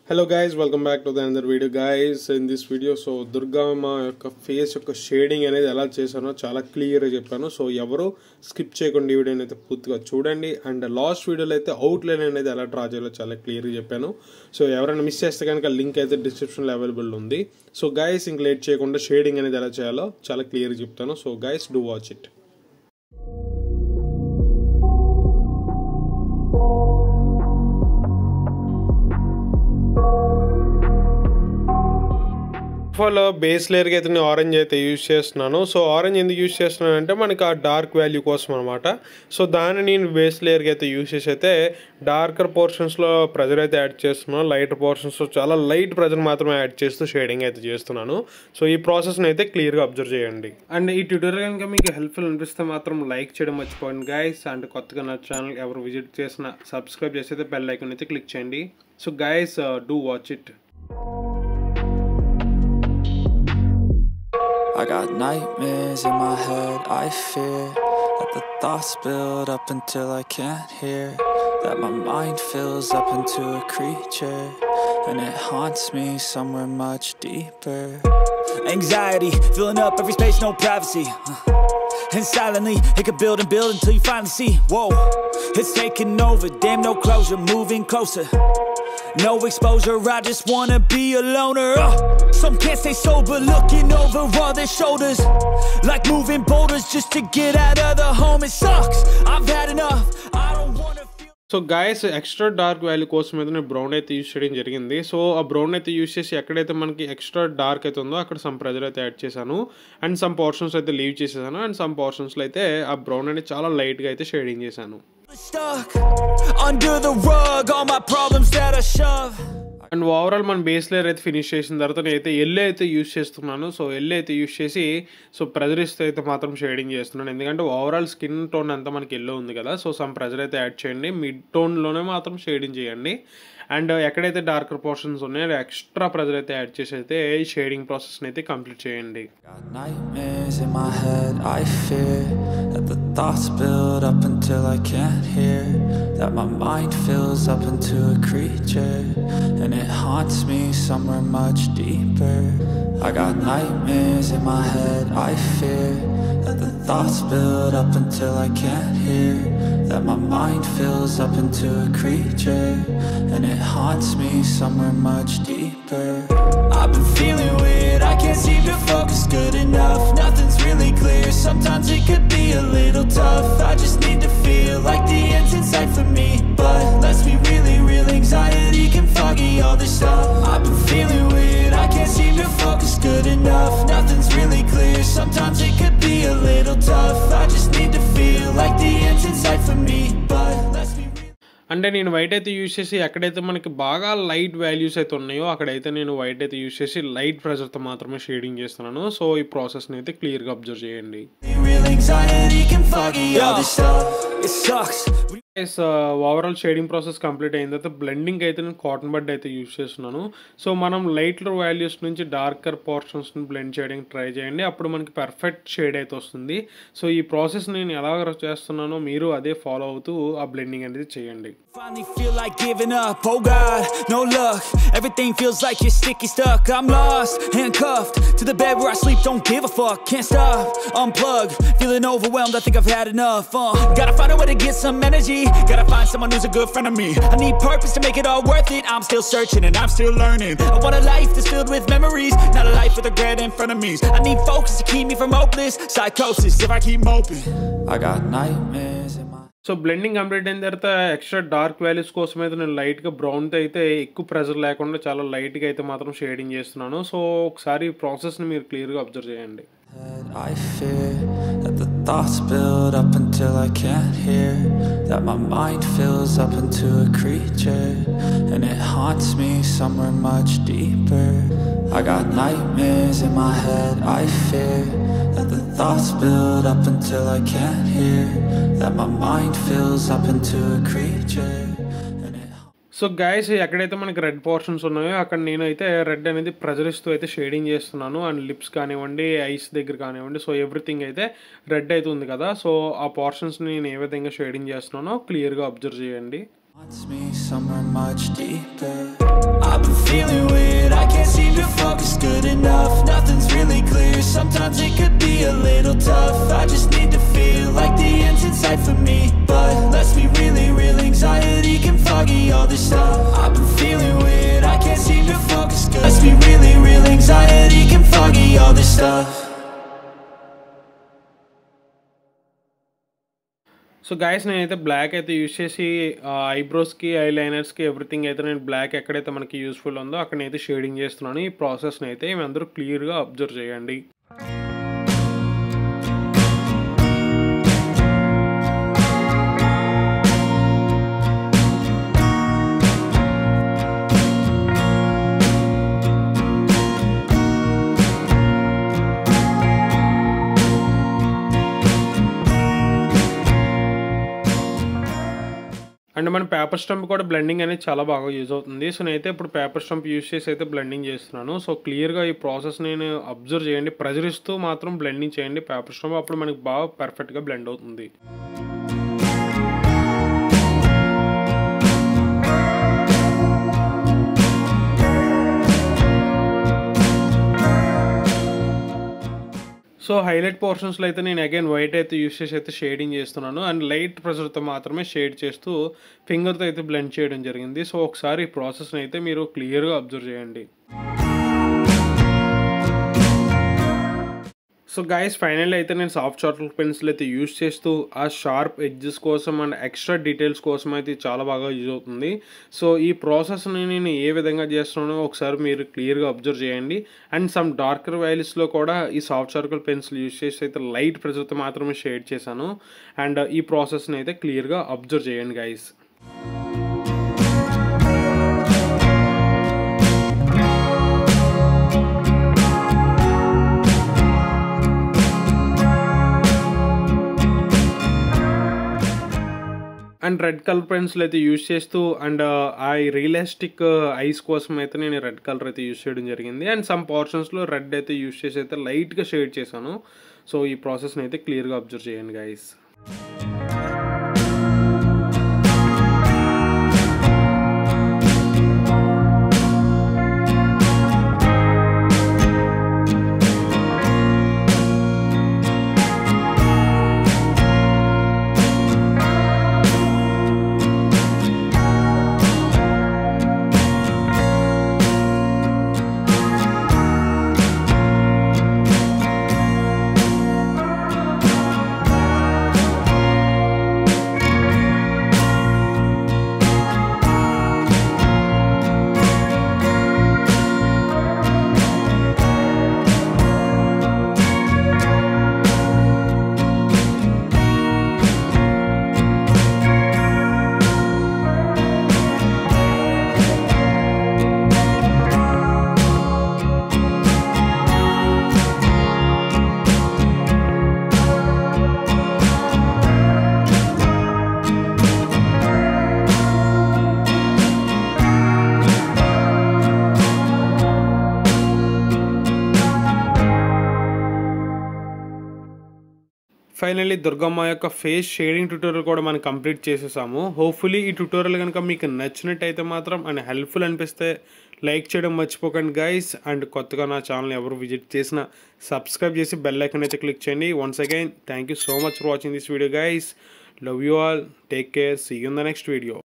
Hello guys, welcome back to the another video guys. In this video Durga మా యొక్క face యొక్క shading అనేది ఎలా చేశానో చాలా క్లియర్గా చెప్పాను. సో ఎవరు స్కిప్ చేయకుండా ఈ వీడియోని అయితే పూర్తిగా చూడండి. అండ్ లాస్ట్ వీడియోలో అయితే అవుట్లైన్ అనేది ఎలా డ్రా చేయాలో చాలా క్లియర్గా చెప్పాను. సో ఎవరైనా మిస్ చేస్తే కనుక లింక్ అయితే డిస్క్రిప్షన్లో అవైలబుల్ ఉంది. సో గైస్ ఇంక లేట్ చేయకుండా షేడింగ్ అనేది ఎలా చేయాలో చాలా క్లియర్గా చెప్తాను. So guys do watch it. Follow base లేయర్కి అయితే నేను ఆరెంజ్ అయితే యూజ్ చేస్తున్నాను. సో ఆరెంజ్ ఎందుకు యూజ్ చేస్తున్నాను అంటే మనకి ఆ డార్క్ వాల్యూ కోసం అనమాట. సో దాన్ని నేను బేస్ లేయర్కి అయితే యూజ్ చేసి అయితే డార్కర్ పోర్షన్స్లో ప్రెజర్ అయితే యాడ్ చేస్తున్నాను. లైట్ పోర్షన్స్లో చాలా లైట్ ప్రెజర్ మాత్రమే యాడ్ చేస్తూ షేడింగ్ అయితే చేస్తున్నాను. సో ఈ ప్రాసెస్ని అయితే క్లియర్గా అబ్జర్వ్ చేయండి. అండ్ ఈ ట్యూటోరియల్ కనుక మీకు హెల్ప్ఫుల్ అనిపిస్తే మాత్రం లైక్ చేయడం మర్చిపోండి గైస్. అండ్ కొత్తగా నా ఛానల్ ఎవరు విజిట్ చేసినా సబ్స్క్రైబ్ చేసి అయితే బెల్ ఐకాన్ అయితే క్లిక్ చేయండి. So guys do watch it. I got nightmares in my head, I fear that the thoughts build up until I can't hear, that my mind fills up into a creature and it haunts me somewhere much deeper. Anxiety filling up every space, no privacy, and silently it could build and build until you finally see, whoa, it's taking over, damn no closure, moving closer. No exposure, I just wanna be a loner. Some can't stay sober, looking over all their shoulders, like moving boulders just to get out of the home. It sucks, I've had enough, I don't wanna feel. So guys extra dark value కోసం అయితే నేను brown అయితే use చేయడం జరిగింది. So ఆ brown అయితే use చేసి ఎక్కడైతే మనకి ఎక్స్ట్రా డార్క్ అయితే ఉందో అక్కడ సమ్ ప్రెజర్ అయితే యాడ్ చేశాను. అండ్ సమ్ పోర్షన్స్ అయితే లీవ్ చేసేసాను. అండ్ సమ్ పోర్షన్స్లో అయితే ఆ బ్రౌన్ అనేది చాలా లైట్గా అయితే షేడింగ్ చేశాను. Stuck under the rug, all my problems that I shove. And overall మన బేస్ లేయర్ అయితే ఫినిష్ చేసిన తర్వాత నేనైతే ఎల్లో అయితే యూజ్ చేస్తున్నాను. సో ఎల్లో అయితే యూజ్ చేసి సో ప్రెజర్ ఇస్తే అయితే మాత్రం షేడింగ్ చేస్తున్నాను. ఎందుకంటే ఓవరాల్ స్కిన్ టోన్ అంతా మనకి ఎల్లో ఉంది కదా. సో సమ్ ప్రెజర్ అయితే యాడ్ చేయండి. మిడ్ టోన్లోనే మాత్రం షేడింగ్ చేయండి. అండ్ ఎక్కడైతే డార్కర్ పోర్షన్స్ ఉన్నాయో ఎక్స్ట్రా ప్రెజర్ అయితే యాడ్ చేసి అయితే ఈ షేడింగ్ ప్రాసెస్ని అయితే కంప్లీట్ చేయండి. Got nightmares in my head, I fear that the thoughts build up until I can't hear, that my mind fills up into a creature and it haunts me somewhere much deeper. I got nightmares in my head, I fear that the thoughts build up until I can't hear, that my mind fills up into a creature and it haunts me somewhere much deeper. I've been feeling weird, I can't seem to focus good enough, nothing's really clear, sometimes it could be a little tough, I just need to feel like the end's in sight for me, but let's be really real, anxiety can foggy all this stuff. I've been feeling weird, I can't seem to focus good enough, nothing's really clear, sometimes it could be a little tough, I just need to feel like the end's in sight for me, but let's be real. అంటే నేను white అయితే use చేసి ఎక్కడైతే మనకి బాగా light values అయితే ఉన్నాయో అక్కడైతే నేను వైట్ అయితే యూజ్ చేసి లైట్ ప్రెజర్తో మాత్రమే షేడింగ్ చేస్తున్నాను. సో ఈ ప్రాసెస్ని అయితే క్లియర్గా అబ్జర్వ్ చేయండి. ఓవరాల్ షేడింగ్ ప్రాసెస్ కంప్లీట్ అయిన తర్వాత బ్లెండింగ్ అయితే నేను కాటన్ బడ్ అయితే యూజ్ చేస్తున్నాను. సో మనం లైట్లర్ వాల్యూస్ నుంచి డార్కర్ పోర్షన్స్ని బ్లెండ్ చేయడానికి ట్రై చేయండి. అప్పుడు మనకి పర్ఫెక్ట్ షేడ్ అయితే వస్తుంది. సో ఈ ప్రాసెస్ నేను ఎలా చేస్తున్నానో మీరు అదే ఫాలో అవుతూ ఆ బ్లెండింగ్ అనేది చేయండి. Finally feel like giving up, oh God, no luck. Everything feels like you're sticky stuck. I'm lost, handcuffed to the bed where I sleep, don't give a fuck. Can't stop, unplug, feeling overwhelmed, I think I've had enough. Gotta find a way to get some energy, gotta find someone who's a good friend of me. I need purpose to make it all worth it, I'm still searching and I'm still learning. I want a life that's filled with memories, not a life with regret and frenemies. I need focus to keep me from hopeless psychosis if I keep moping. I got nightmares in my. So blending complete అయిన తర్వాత extra dark values కోసం అయితే నేను లైట్గా బ్రౌన్తో అయితే ఎక్కువ pressure లేకుండా చాలా లైట్గా అయితే మాత్రం షేడింగ్ చేస్తున్నాను. సో ఒకసారి ఈ ప్రాసెస్ని మీరు క్లియర్గా అబ్జర్వ్ చేయండి. I fear that the thoughts build up until I can't hear, that my mind fills up into a creature and it haunts me somewhere much deeper. I got nightmares in my head, I fear that the thoughts build up until I can't hear, that my mind fills up into a creature. So guys ఎక్కడైతే మనకి red portions ఉన్నాయో అక్కడ నేనైతే red అనేది pressure ఇస్తూ అయితే shading చేస్తున్నాను. And lips కానివ్వండి, ఐస్ దగ్గర కానివ్వండి, సో ఎవ్రీథింగ్ అయితే రెడ్ అయితే ఉంది కదా. సో ఆ పోర్షన్స్ని నేను ఏ విధంగా షేడింగ్ చేస్తున్నానో క్లియర్గా అబ్జర్వ్ చేయండి. Wants me somewhere much deeper. I've been feeling weird, I can't seem to focus good enough. Nothing's really clear, sometimes it could be a little tough. I just need to feel like the end's in sight for me. But let's be really real, anxiety can foggy all this stuff. I've been feeling weird, I can't seem to focus good. Let's be really real, anxiety can foggy all this stuff. So guys నేనైతే black అయితే use చేసి ఐబ్రోస్కి ఐలైనర్స్కి everything అయితే నేను black ఎక్కడైతే మనకి useful ఉందో అక్కడైతే shading చేస్తున్నాను. ఈ ప్రాసెస్ని అయితే మీ అందరూ క్లియర్గా అబ్జర్వ్ చేయండి. అండ్ మన పేపర్ స్టంప్ కూడా బ్లెండింగ్ అనేది చాలా బాగా యూజ్ అవుతుంది. సో నేనైతే ఇప్పుడు పేపర్ స్టంప్ యూజ్ చేసి అయితే బ్లెండింగ్ చేస్తున్నాను. సో క్లియర్గా ఈ ప్రాసెస్ నేను అబ్జర్వ్ చేయండి, ప్రెజర్ ఇస్తూ మాత్రం బ్లెండింగ్ చేయండి పేపర్ స్టంప్, అప్పుడు మనకి బాగా పర్ఫెక్ట్గా బ్లెండ్ అవుతుంది. సో హైలైట్ పోర్షన్స్లో అయితే నేను అగైన్ వైట్ అయితే యూస్ చేసి అయితే షేడింగ్ చేస్తున్నాను. అండ్ లైట్ ప్రెషర్తో మాత్రమే షేడ్ చేస్తూ ఫింగర్తో అయితే బ్లెండ్ చేయడం జరిగింది. సో ఒకసారి ఈ ప్రాసెస్ని అయితే మీరు క్లియర్గా అబ్జర్వ్ చేయండి. సో గైస్ ఫైనల్లీ అయితే నేను సాఫ్ట్ చార్కోల్ పెన్సిల్ అయితే యూజ్ చేస్తూ ఆ షార్ప్ ఎడ్జెస్ కోసం అండ్ ఎక్స్ట్రా డీటెయిల్స్ కోసం అయితే చాలా బాగా యూజ్ అవుతుంది. సో ఈ ప్రాసెస్ని నేను ఏ విధంగా చేస్తున్నానో ఒకసారి మీరు క్లియర్గా అబ్జర్వ్ చేయండి. అండ్ సమ్ డార్కర్ వ్యాలీస్లో కూడా ఈ సాఫ్ట్ చార్కోల్ పెన్సిల్ యూజ్ చేసి అయితే లైట్ ప్రెషర్తో మాత్రమే షేడ్ చేశాను. అండ్ ఈ ప్రాసెస్ని అయితే క్లియర్గా అబ్జర్వ్ చేయండి guys. And red colour pencil అయితే యూజ్ చేస్తూ అండ్ ఆ రియలిస్టిక్ ఐస్ కోసం అయితే నేను రెడ్ కలర్ అయితే యూజ్ చేయడం జరిగింది. అండ్ సమ్ పోర్షన్స్లో రెడ్ అయితే యూజ్ చేసి అయితే లైట్గా షేడ్ చేశాను. సో ఈ ప్రాసెస్ని అయితే క్లియర్గా అబ్జర్వ్ చేయండి గైస్. ఫైనల్లీ దుర్గమ్మ యొక్క ఫేస్ షేడింగ్ ట్యూటోరియల్ కూడా మనం కంప్లీట్ చేసేసాము. హోప్ఫుల్లీ ఈ ట్యూటోరియల్ కనుక మీకు నచ్చినట్టయితే మాత్రం అండ్ హెల్ప్ఫుల్ అనిపిస్తే లైక్ చేయడం మర్చిపోకండి గైస్. అండ్ కొత్తగా నా ఛానల్ ఎవరు విజిట్ చేసినా సబ్స్క్రైబ్ చేసి బెల్ ఐకాన్ అయితే క్లిక్ చేయండి. Once again thank you so much for watching this video guys. Love you all, take care, see you in the next video.